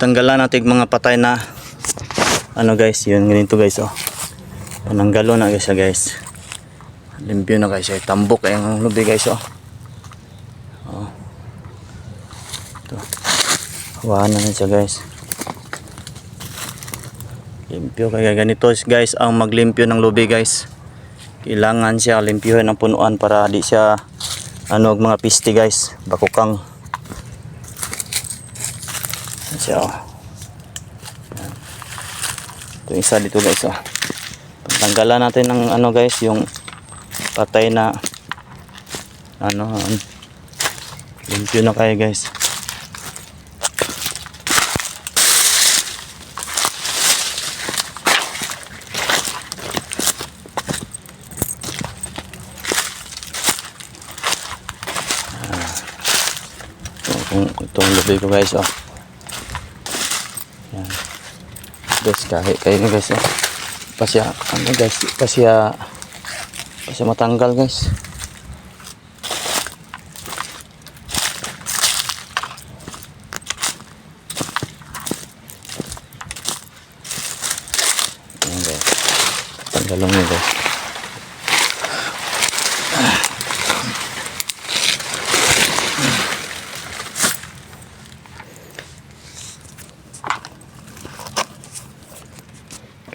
tanggalan natin mga patay na ano guys, yun ganito guys oh. Pananggalo na guys guys. Limpyo na guys, ay tambok ay ang lubi guys oh. Oh. Ito. Hawahan na siya guys. Limpyo kaya ganito guys ang maglimpyo ng lubi guys. Kailangan siya limpyohin ng punuan para di siya ano mga piste guys, bakukang. Siya oh. Ito isa dito guys oh. Tanggalan natin ng ano guys, yung patay na ano, limpyo na kaya guys. Itong lubi ko guys oh. Yan guys, kayo na guys oh. Pasya ano guys, pasya matanggal guys. Ayan guys, tanggalin nyo guys.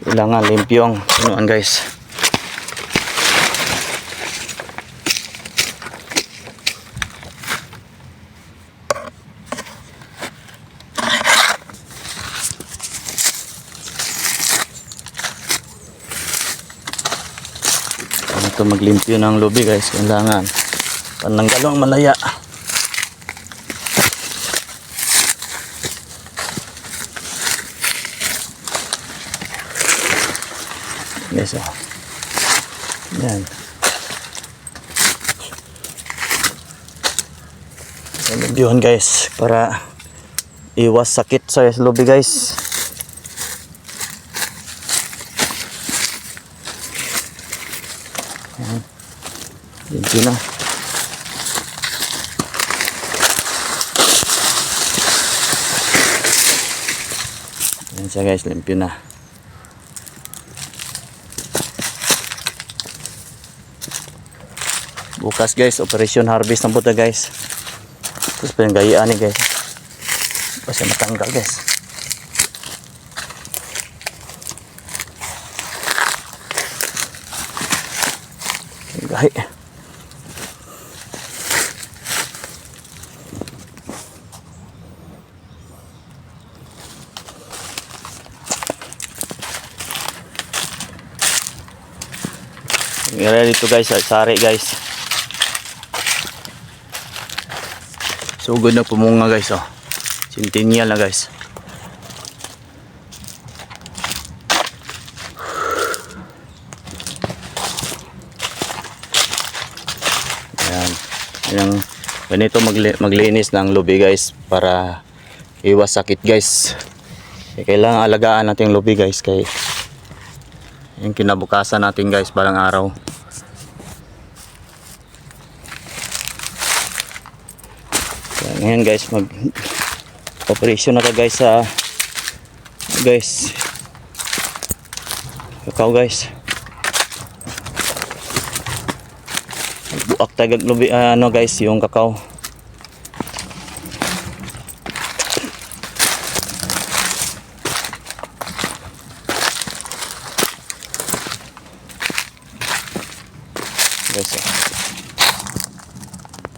Kailangan limpyo ang punuan guys. Ito maglimpyo ng lubi guys, kailangan pananggalong malaya. Guys oh. Yan. Limpyohan guys para iwas sakit sa lubi guys. Limpyo na. Yan siya guys, limpyo na. Bukas guys, operation harvest ng puta guys. Tapos pinagayaan ni guys. Basta matanggal guys. Gahi. Ngayon dito guys, sari guys. Sugod na pumunga guys oh. Centennial na guys. Ayan. Ayan. Ganito maglinis ng lubi guys para iwas sakit guys. Kailangan alagaan natin yung lubi guys kay yung kinabukasan natin guys balang araw. Ngayon guys, mag operation na ka guys sa guys kakao guys. Buak tagag lubi ano guys yung kakao. Guys